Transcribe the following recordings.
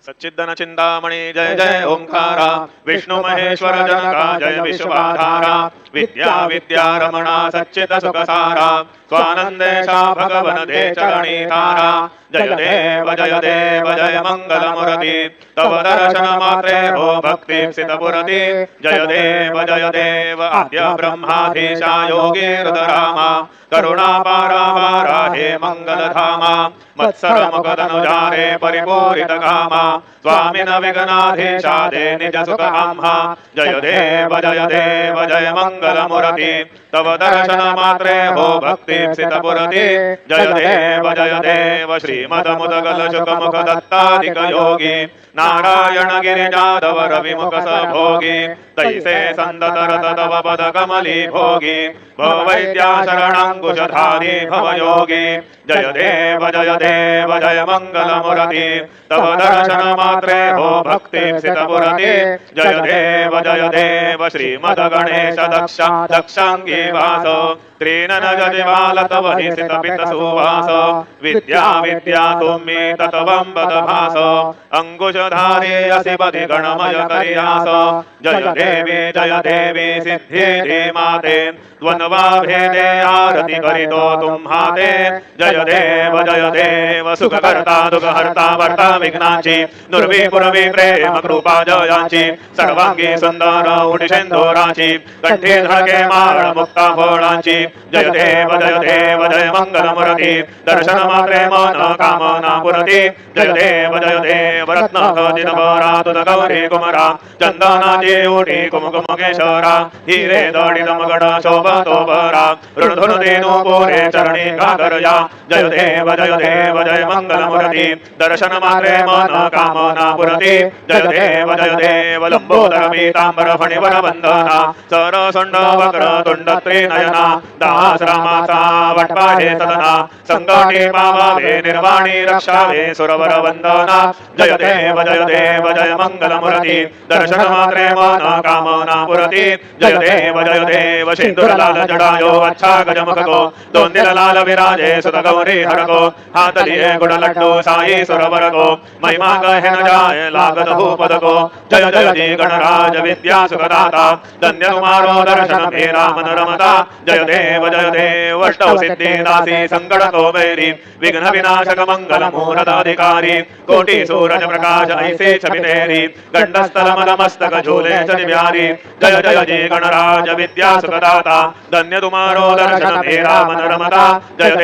सच्चिदन चिंतामणि जय जय ओंकारा विष्णु महेश्वर जनका जय विश्वाधारा विद्या विद्या रमणा सच्चिद सुखसारा स्वानंदेशा भगवन दे चरणी तारा जय देव जय मंगल मूर्ति तव दर्शन मात्रे हो भक्ति सितपुरति जय देव आद्य ब्रह्माधीशा योगी रुद्रामा करुणा पारा हे मंगल धामा मत्सर मुखदनुजारे परिपूरित कामा स्वामिन विघ्नाधीशा दे निज सुख आम्हा जय देव जय मंगल मूर्ति तव दर्शन मात्रे हो भक्ति सितपुरति जय देव श्रीमद मुदगल शुक मुख दत्ताधिक योगी नारायण गिरिजाधव रविमुख सभोगी तैसे संदतर तव पद कमली भोगी भवैद्या शरणांकुशधारी भवयोगी जय देव जय मंगल मूर्ति तव दर्शन मात्रे हो भक्ति सितपुरति जय देव श्रीमद गणेश दक्षांगी वासो त्रीनन जदिवाल तव निसित पित सुवास विद्या विद्या तुम्ही तत्वंबद भास अंकुशधारी असिपति गणमय करियास जय देवी सिद्धि माते द्वंद्वा भेदे आरती करितो तुम्हाते जय देव सुख करता दुख हरता वर्ता विघ्नाची दुर्विपुरवी प्रेम कृपा जयाची सर्वांगी सुंदर उडिशेंदोराची कंठी धडके माळ मुक्ता फळांची जय देव जय मंगल मूर्ति दर्शन मात्रे मन कामना पुरती जय देव रत्न खचित भरा तुद गौरी कुमरा चंदनाची ओटी कुमकुम केशरा हिरे दडित मगड शोभतो बरा ऋणधुन देनु पोरे चरणी गागरया जय देव जय मंगल मूर्ति दर्शन मात्रे मन कामना पुरती जय देव लंबोदर पीतांबर फणिवर वंदना सर सुंड वक्र तुंड त्रिनयना दासरामाचा वटपाहे सदना संकटे पावावे निर्वाणी रक्षावे सुरवर वंदना जय देव जय मंगल मूर्ति दर्शन मात्रे मन कामना पुरती जय देव सिंदूर लाल जडायो अच्छा गजमुख को दोंदिल लाल विराजे सुत गौरी हर को हाथ लिए गुण लड्डू साई सुरवर को महिमा कहे न जाए लागत भूपद को जय जी गणराज विद्या सुखदाता धन्य तुम्हारो दर्शन मेरा मन रमता जय देव अष्टौ सिद्धि दासी संकट को बैरी विघ्न विनाशक मंगल मूर्धाधिकारी कोटि सूरज प्रकाश ऐसे छवि तेरी गंडस्थल मद मस्तक झूले चल प्यारी जय जी गणराज विद्या सुखदाता धन्य तुम्हारो दर्शन मेरा मन रमता जय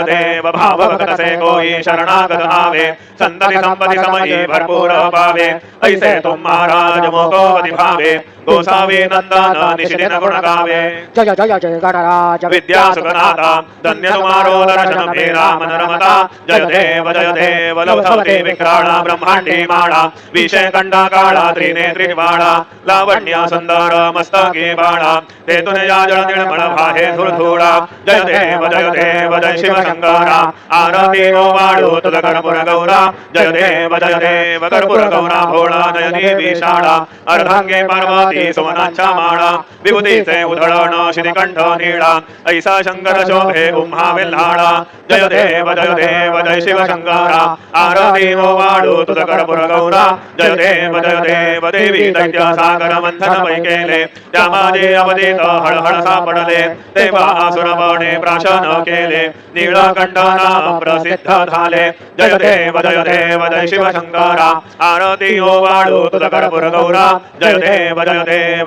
देव भाव भक्त से कोई शरणागत आवे संतति संपत्ति समयी भरपूर पावे ऐसे तुम महाराज मोको भावे गोसावी नंदन निशिदिन गुण गावे जय गणराज विद्या सुखनाथा धन्य तुम्हारो दर्शन मेरा मन रमता जय देव लवधवती विक्राणा ब्रह्मांडी माणा विषय कंडा काळा त्रिनेत्री वाळा लावण्या सुंदर मस्तकी बाळा ते तुने याजळ निर्मळ भाहे धुरधुळा जय देव जय शिव शंकरा आरती वाळू तुझ कर्पूर गौरा जय देव कर्पूर गौरा भोळा नयनी विशाळा अर्धांगे पार्वती सुमनाच्या माळा विभूतीचे उधळण श्रीकंठ नीळा ऐसा शंकर शोभे उम्हा वेल्हाळा जय देव जय शिव शंकरा आरती वाळू तुझ कर्पूर गौरा जय देव देवी दैत्य सागर मंथन वै केले त्या माझे अवधीत हळहळ सापडले तेव्हा असुरपणे प्राशन केले नीळकंठना प्रसिद्ध झाले जय देव जय शिव शंकरा आरती वाळू तुझ कर्पूर गौरा जय देव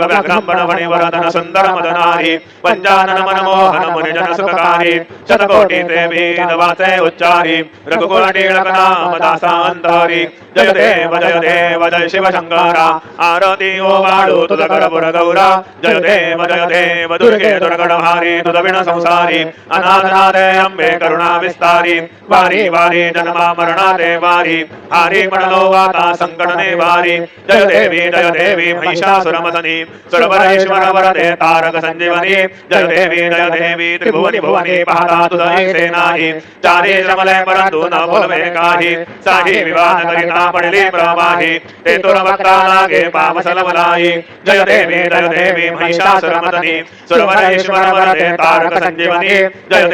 व्याघ्रंबण फणिवरदन सुंदर मदनारी पंचानन मनमोहन मुनिजन सुखकारी शतकोटी ते वेद वाचे उच्चारी रघुकुल टिळक नाम दासांतरी जय देव जय शिव शंकरा आरती वाळू तुझ कर्पूर गौरा जय देव दुर्गे दुर्गणहारी तुझ विण संसारी अनाथनाथे अंबे करुणा विस्तारी वारी वारी जन्मा मरणाते वारी हारी पडलो वाता संकटने वारी जय देवी महिषासुरमदनी सुरवरेश्वर वरदे तारक संजीवनी जय देवी त्रिभुवनी भुवनी पाहता तुझी सेनाही चारी जमले परंतु न बोलवे काही साही विवाद करिता पडली प्रवाही ते तुर वक्ता लागे पावसल मलाई जय देवी महिषासुरमर्दिनी सुरवरेश्वर वरदे तारक संजीवनी जय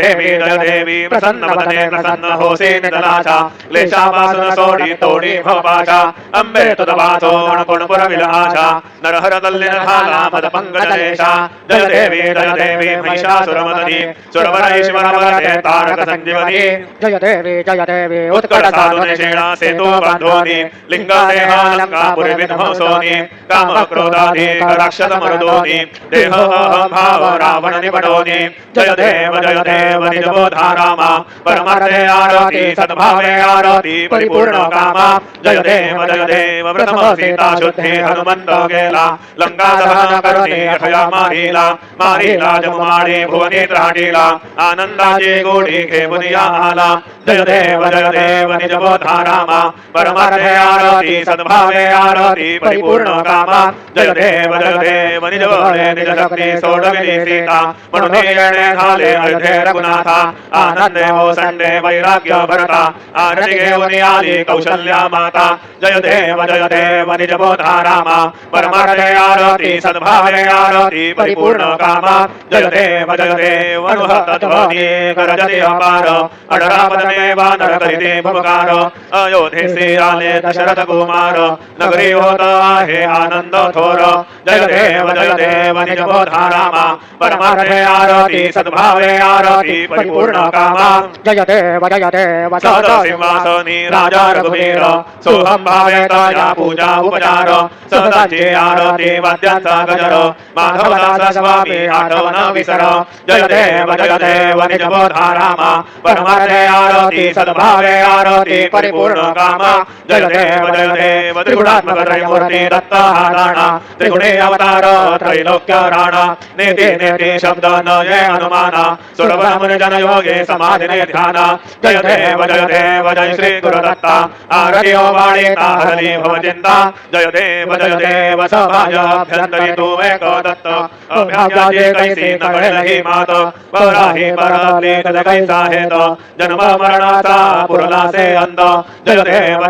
देवी प्रसन्न वदने प्रसन्न होसे नितलाशा क्लेशापासून सोडी तोडी भवपाशा अंबे तुझ कोण पुरविल आशा नरहर तल्लीन झाला मद पंकजलेशा जय देवी महिषासुरमर्दिनी सुरवरेश्वर वरदे तारक संजीवनी जय देवी उत्कट साधुने शेणा सेतु बांधोनी लिंग देहालंकापुरी विध्वंसोनी काम क्रोधादी राक्षस मर्दोनी देह भाव रावण निपटोनी जय देव निजबोधा रामा परमार्थे आरती सद्भावे आरती परिपूर्ण कामा जय देव प्रथम सीता शुद्धे हनुमंत गेला लंका दहन करुणी अठया मारीला जमुमाडी भुवनी त्राटीला आनंदाची गोडी घेऊन आला जय देव निजबोधा रामा परमार्थे आरती सद्भावे आरती परिपूर्ण कामा जय देव निजबोधे निज शक्ती सोडविली सीता म्हणून येणे झाले अयोध्ये रघुनाथा आनंदे हो संडे वैराग्य भरता आरती घेऊन आली कौशल्या माता जय देव निजबोधा रामा परमार्थे आरती सद्भावे आरती परिपूर्ण कामा जय देव अनुहत ध्वनी करजति अपार अडरापदने वानर करिते भुवकार अयोध्येसी आले दशरथ कुमार नगरी होत आहे आनंद थोर जय देव निजबोधा रामा परमार्थे आरती सद्भावे आरती परिपूर्ण कामा जय देव सद सिंहासनी राजा रघुवीर सोहम भावे तया पूजा उपचार सदाची आरती वाद्यांचा गजर माधवदास स्वामी आठवण विसर जय देव निजबोधा रामा परमार्थे आरती सद्भावे आरती परिपूर्ण कामा जय देव त्रिगुणात्मक त्रयमूर्ती दत्त हाराणा त्रिगुणे अवतार त्रैलोक्य राणा नेते शब्द न ये हनुमाना सुरब्रह्मण्य जन योगे समाधिने ध्याना जय देव जय श्री गुरुदत्ता आरती वाणी तारली भवचिंता जय देव सभाभ्यंतरी तू एक दत्त अभ्याजे कैसी नगळी मात पराही परले तद कैसा हेत जन्म मरणाचा पुरलासे अंत जय देव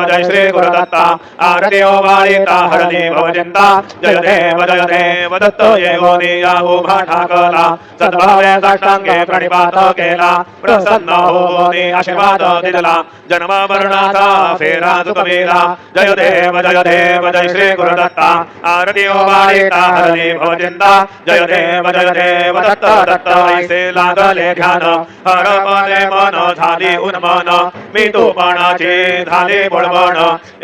जय श्री गुरुदत्ता आरती वाणी तारली भवचिंता जय देव दत्त येगोनी या उभा ठाकला सद्भावे साष्टांगे प्रणिपात केला प्रसन्न होनी आशीर्वाद दिला जन्म मरणाचा फेरा चुकविला जय देव जय श्री गुरुदत्ता आरती वाणी तारली भवचिंता जय देव दत्त ऐसे लागले ध्यान हरपले मन झाली उन्मन मी तूपणाची झाली बुडबण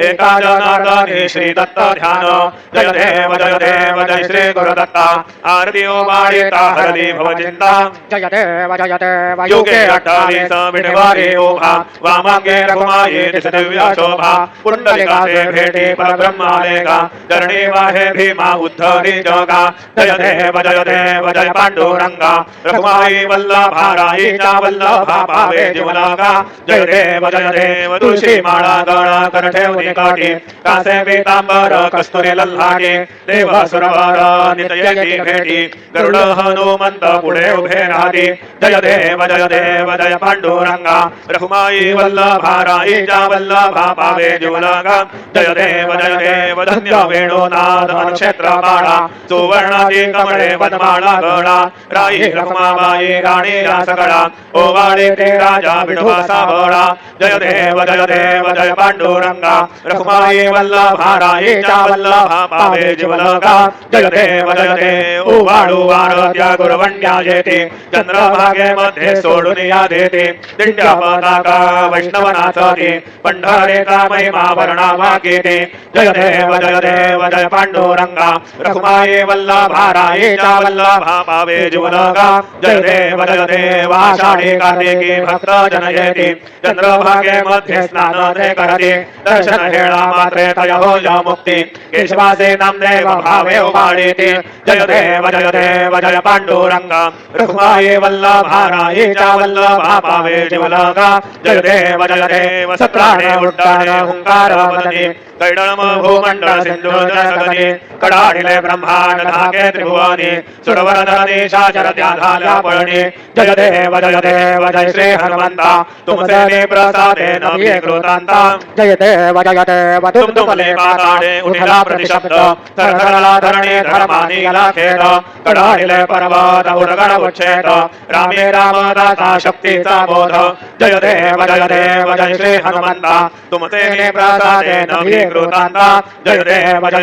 एका जनार्दनी श्री दत्त ध्यान जय देव जय श्री गुरुदत्ता आरती वाणी तारली भवचिंता जय देव युगे 28 विठवारी उभा वामांगे रघुमाई दिव्य शोभा पुंडलिकाचे भेटी परब्रह्मालेगा चरणी वाहे भीमा उद्धरी जगा जय देव जय पांडुरंगा रघुमाई वल्लभाराईचा वल्लभा पावे जीवलागा जय देव तुळशी माळा गळा कर ठेवली काठी कासे पीतांबर कस्तुरी लल्हाटी देव सुरवर नितयेती भेटी गरुड हनुमंत पुढे उभे राहती जय देव जय पांडुरंगा रघुमाई वल्लभाराईचा वल्लभा पावे जीवलागा जय देव धन्य वेणुनाथ अनुक्षेत्र बाळा सुवर्णाची कमळे वनमाळा गळा राई रखुमाबाई राणी या सगळा ओवाळे ते राजा विठोबा साबळा जय देव जय पांडुरंगा रखुमाई वल्लभाराईचा वल्लभा पावे जीवलागा जय देव ओवाळू वारत्या गुरवण्या येते चंद्रभागे मध्ये सोडून या देते दिंड्या पताका वैष्णव नाचते पंढरेचा महिमा वर्णावा घेते जय देव जय पांडुरंगा रखुमाई वल्लभाराईचा वल्लभा पावे जीवलागा जय देव आषाढी कार्तिकी भक्त जन येते चंद्रभागे मध्ये स्नान ते करते दर्शन हेळा मात्रे तय हो या मुक्ती केशवासे नामदेव भावे उभाळीते जय देव जय पांडुरंगा रखुमाई वल्लभाराईचा वल्लभा पावे जीवलागा जय देव सत्राणे उड्डाणे हुंकार वदने कैडलम भूमंडल सिंधु जगति कडाढिले ब्रह्मांड धाके त्रिभुवनी सुरवर धरणी शाचर त्याधाल्या पळणी जय देव जय श्री हनुमंता तुमसे ने प्रसादे नवी कृतांता जय देव तुम तुमले माताडे उठला प्रतिशब्द थरथरला धरणी धर्मानी गेला खेद कडाढिले पर्वत उरगड उच्छेद रामे रामदासा शक्तीचा बोध जय देव जय श्री हनुमंता तुमचे ने प्रसादे नवी कृतांता जय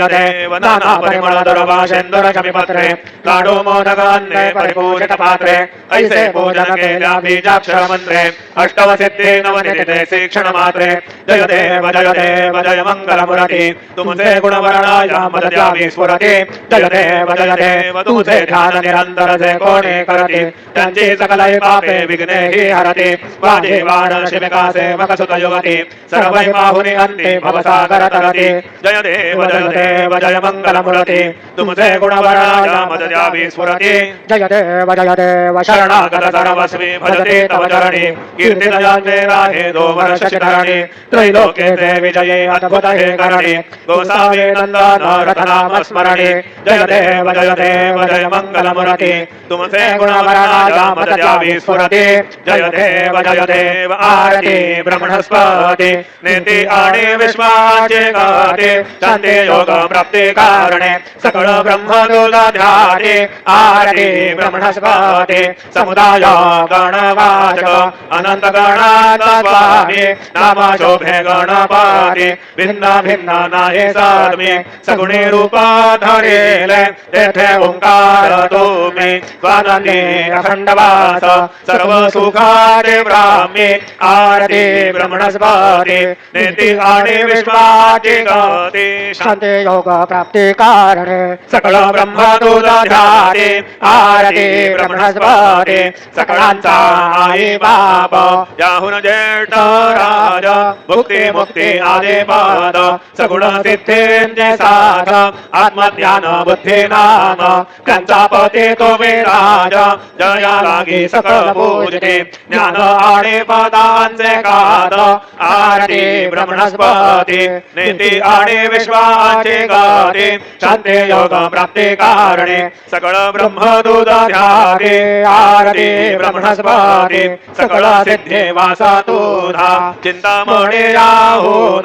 देव नाना परिमळ दुर्वा शेंदुर शमीपत्रे लाडू मोदक अन्ने परिपूजित पात्रे ऐसे पूजन केल्या बीजाक्षर मंत्रे अष्टव सिद्धी नवनिते शिक्षण मात्रे जय देव जय मंगल मूर्ती तुमचे गुण वर्णाय मद द्यावी स्फुरती जय देव तुझे ध्यान निरंतर जे कोणी करते त्यांची सकल पापे विघ्ने ही हरते वाजे वारण शिविकासे वकसुत युवती सर्वै पाहुनी अंते भवसागर तरती जय देव जय मंगल मूर्ती तुमचे गुण वर्णाय मद द्यावी स्फुरती जय देव शरणागत सर्वस्वी भजते तव चरणी कीर्तिदयाचे राहे दो वर्ष धरणी त्रैलोक्येचे विजये अद्भुत हे करणी गोसावे नंदन रथनाम स्मरणी जय देव जय मंगल मूर्ती तुमचे गुण वर्णाय मद द्यावी स्फुरती जय देव आरती ब्रह्मणस्पती नेती आणि विश्वाचे गाते शांती योग प्राप्ती कारणे सकळ ब्रह्मदूत ध्याते आरती ब्रह्मणस्पती समुदाय गणवाचक अनंत गणाचा स्वामी नाम शोभे गणपती भिन्न भिन्न नाये सर्वे सगुणी रूपा धरेले तेथे ओंकार तुम्ही स्वानंदी अखंडवास सर्व सुखारे ब्राह्मी आरती ब्रह्मणस्पती नेती आणि विश्वाची गती शांती योग प्राप्ती कारणे सकळ ब्रह्मदूत ध्याते आरती ब्रह्मणस्पती सकळांचा आई बाप याहून ज्येष्ठ राज भुक्ती मुक्ती आदि पद सगुण सिद्धींचे साध आत्मज्ञान बुद्धी नाम त्यांचा पती तो विराज जया लागी सकळ पूजते ज्ञान आणि पदांचे काद आरती ब्रह्मणस्पती नेती आणि विश्वाची गती शांती योग प्राप्ती कारणे सकळ ब्रह्मदूत ध्याते आरती ब्रह्मणस्पती सकळ सिद्धे वासा तुधा चिंतामणी राहून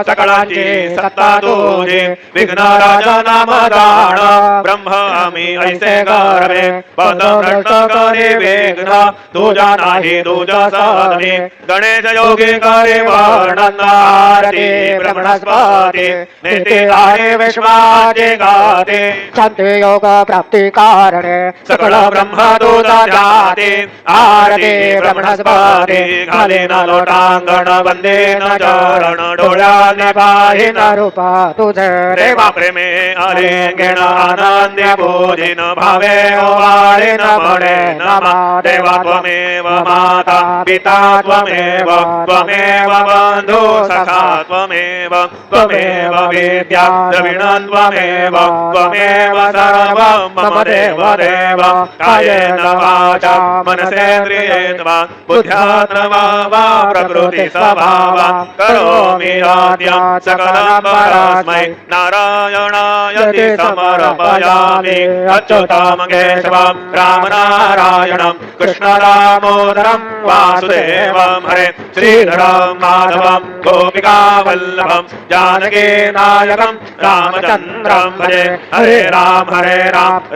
सकळांची सत्ता तुझी विघ्न राजा नाम दाण ब्रह्म आम्ही ऐसे गर्वे पद भ्रष्ट करे विघ्न तुझा नाही तुझा साधने गणेश योगी करे वर्णन आरती ब्रह्मणस्पती नेते आहे विश्वाचे गाते शांती योग प्राप्ती कारणे सकळ ब्रह्मदूत ध्याते आरती ब्रह्मणस्पती घाले न लोटांगण वंदे न चरण डोळ्याने पाहिन रूपा तुझे रे बापरे मे अरे घेण आनंदे पूजिन भावे ओवाळे न म्हणे नमा देवा त्वमेव माता पिता त्वमेव त्वमेव बंधू सखा त्वमेव त्वमेव विद्या द्रविणं त्वमेव त्वमेव सर्वं मम देव देव कायेन वाचा मनसेन्द्रियेण वा बुद्ध्यात्मा वा प्रकृति स्वभावा करोमि आद्यं सकलं परस्मै नारायणाय समर्पयामि अच्युतं केशवं रामनारायणं कृष्णदामोदरं वासुदेवं हरे श्रीधरं माधवं गोपिकावल्लभं जानकीनायकं रामचन्द्रं भजे हरे राम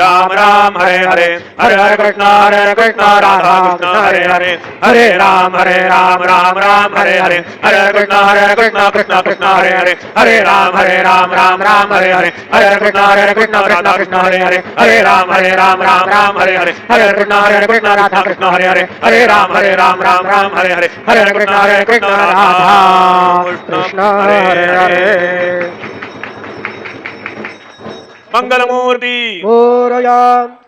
राम राम हरे हरे हरे हरे कृष्ण राधा कृष्ण हरे हरे हरे राम राम राम हरे हरे हरे कृष्ण कृष्ण हरे हरे हरे राम राम राम हरे हरे हरे कृष्ण कृष्ण हरे हरे हरे राम राम हरे हरे हरे कृष्ण राधा कृष्ण हरे हरे हरे राम राम हरे हरे हरे कृष्ण राधा कृष्ण हरे हरे मंगलमूर्ति मोरया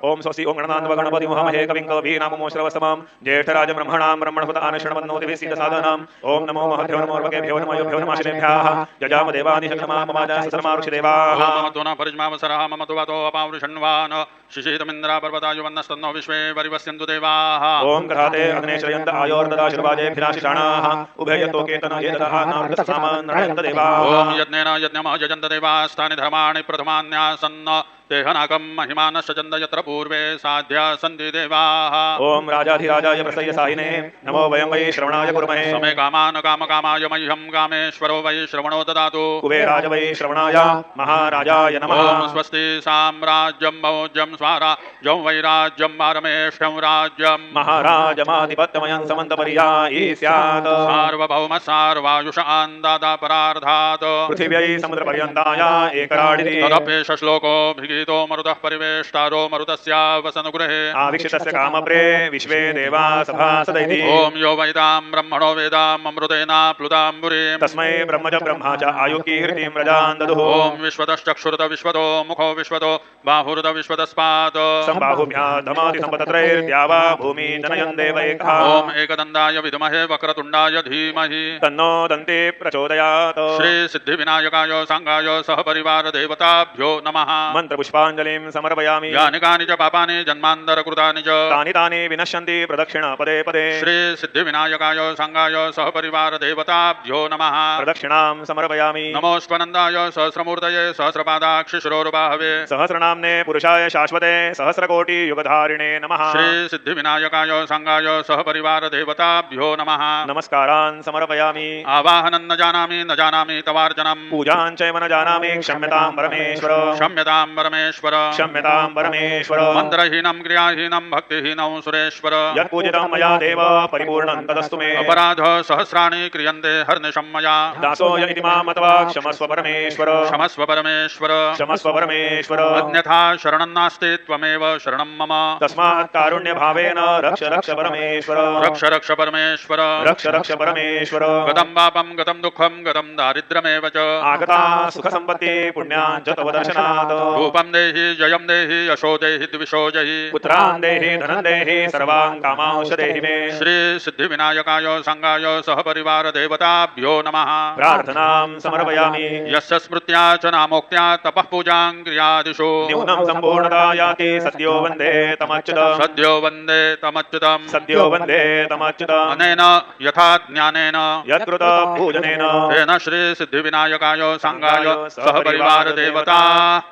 ओम स्वस्ति ओम गणनान्व गणपति महामहे कविं कवीनामो श्रवस्तमं ज्येष्ठराज ब्रह्मणां ब्रह्मणहुत आनशृण्वन्नोति सीदसादनां ओम नमो महभ्यो नमो अर्वकेभ्यो नमो योभ्यो नमाशिनेभ्यः यजाम देवानि शक्षमा ममाजा ससरमारुषिदेवाः मम तो न परिज्मावसरः मम तु वातो अपावृषण्वान् शिशितमिन्द्रा पर्वतायुवन्नस्तन्नो विश्वे परिवस्यन्तु देवाः ओम ग्रहाते अग्नेशयन्त आयोर्ददाशिर्वाजेभिराशिषाणाः उभयतो केतन येदतः नामृतसामान् नरयन्त देवाः ओम यज्ञेन यज्ञमयजन्त देवास्तानि धर्माणि प्रथमान्यासन्न तेहनाकं महिमानश्चन्द यत्र पूर्वे साध्या सन्ति देवाः ओम राजाधिराजाय प्रसय्य साहिने नमो वयं वै श्रवणाय कुर्महे समे कामान् कामकामाय मह्यं कामेश्वरो वै श्रवणो ददातु कुबेराज वै श्रवणाय महाराजाय नमः ओम स्वस्ति साम्राज्यं मौज्यं स्वाराज्यं वैराज्यं पारमेष्ठं राज्यं महाराजमाधिपत्यमयं समन्तपर्यायी स्यात् सार्वभौम सार्वायुषान् दाता परार्धात् पृथिव्यै समुद्रपर्यन्ताय एकराडिति तदप्येष श्लोको भिगीतो मरुतः परिवेष्टारो मरुतस्यावसनुगृहे आवीक्षितस्य कामप्रे विश्वे देवा सभासदैति ओम यो वैदां ब्रह्मणो वेदाम् अमृतेनाप्लुताम्बुरीं तस्मै ब्रह्म च ब्रह्मा च आयुकीर्तिं प्रजान् ददुः ओम विश्वतश्चक्षुरुत विश्वतो मुखो विश्वतो बाहुरुत विश्वतस्पात् सम्बाहुभ्याधमाति सम्पतत्रैर्द्यावा भूमि जनयन् देवैकः ओम एकदन्ताय विद्महे वक्रतुण्डाय धीमहि तन्नो दन्ते प्रचोदयात् श्री सिद्धिविनायकाय सांगाय सहपरिवार देवताभ्यो नमः मन्त्रपुष्पाञ्जलिं समर्पयामि यानि कानि च पापानि जन्मान्तरकृतानि च तानि तानि विनश्यन्ति प्रदक्षिण पदे पदे श्री सिद्धिविनायकाय सांगाय सहपरिवार देवताभ्यो नमः प्रदक्षिणां समर्पयामि नमोऽस्त्वनन्दाय सहस्रमूर्तये सहस्रपादाक्षिशिरोरुबाहवे सहस्रनाम्ने पुरुषाय शाश्वते सहस्रकोटियुगधारिणे नमः श्री सिद्धिविनायकाय सांगाय सहपरिवार देवताभ्यो नमः नमस्कारान् समर्पयामि आवाहनं न जानामि तवार्चनं पूजां चैव न जानामि क्षम्यतां परमेश्वर क्षम्यतां परमेश्वर क्षम्यतां परमेश्वर मन्त्रहीनं क्रियाहीनं भक्तिहीनं सुरेश्वर यत्पूजितं मया देव परिपूर्णं तदस्तु मे अपराध सहस्राणि क्रियन्ते हर्निशं मया दासोऽय इति मां मत्वा क्षमस्व परमेश्वर क्षमस्व परमेश्वर क्षमस्व परमेश्वर अन्यथा शरणं नास्ति त्वमेव शरणं मम तस्मात् कारुण्यभावेन रक्ष रक्ष परमेश्वर रक्ष रक्ष परमेश्वर रक्ष रक्ष परमेश्वर गतं पापं गतं दुःखं गतं दारिद्र्यमेव च आगता सुखसम्पत्ति पुण्यां च तव दर्शनात् रूपं देहि जयं देहि यशो देहि द्विषो जहि पुत्रान् देहि धनं देहि सर्वान् कामांश देहि मे श्री सिद्धिविनायकाय सांगाय सहपरिवार देवताभ्यो नमः प्रार्थनां समर्पयामि यस्य स्मृत्या च नामोक्त्या तपः पूजां क्रियादिषु न्यूनं सम्पूर्णता याति सद्यो वन्दे तमच्युतम् सद्यो वन्दे तमच्युतम् सद्यो वन्दे तमच्युतम् अनेन यथा ज्ञानेन यत्कृत पूजनेन तेन श्री सिद्धिविनायकाय सांगाय सहपरिवार देवता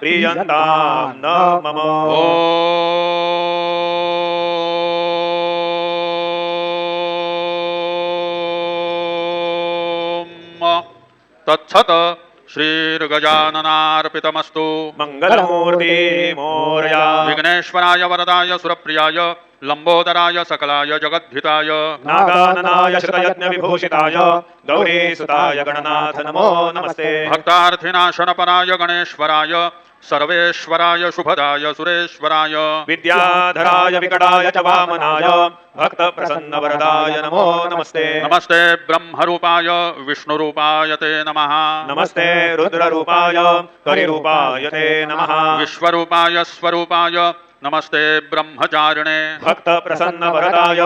प्रीयन्तां न मम ओम तत्सत श्रीर्गजाननार्पितमस्तु मङ्गलमूर्ति मोरया विघ्नेश्वराय वरदाय सुरप्रियाय लंबोदराय सकलाय जगद्धिताय नागाननाय श्रुतयज्ञविभूषिताय गौरीसुताय गणनाथ नमो नमस्ते भक्तार्थिनाशनपराय गणेश्वराय सर्वेश्वराय शुभदाय सुरेश्वराय विद्याधराय विकटाय च वामनाय भक्तप्रसन्नवरदाय नमो नमस्ते नमस्ते ब्रह्मरूपाय विष्णुरूपाय ते नमः नमस्ते रुद्ररूपाय करिरूपाय ते नमः विश्वरूपाय स्वरूपाय नमस्ते ब्रह्मचारिणे भक्तप्रसन्नवरदाय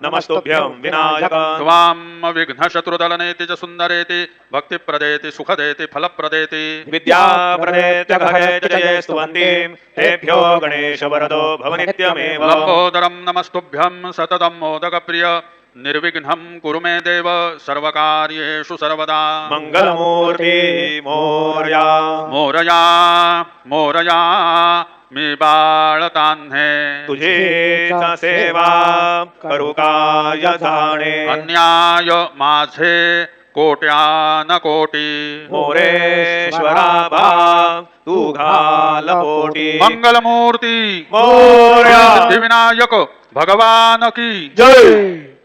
नमस्तुभ्यं विनायक त्वां विघ्नशत्रुदलनेति च सुन्दरेति भक्तिप्रदेति सुखदेति फलप्रदेति विद्याप्रदेत्य घरे च जये स्तुवन्तीं तेभ्यो गणेशवरदो भव नित्यमेव लम्बोदरं नमस्तुभ्यं सततं मोदकप्रिय निर्विघ्नं कुरु मे देव सर्वकार्येषु सर्वदा मङ्गलमूर्ति मोरया मोरया मोरया मी बाळतान्हे तुझीच सेवा करू काय जाणे अन्याय माझे कोट्यान कोटी मोरेश्वरा बा तू घाल पोटी मंगलमूर्ती मोरया सिद्धिविनायक भगवान की जय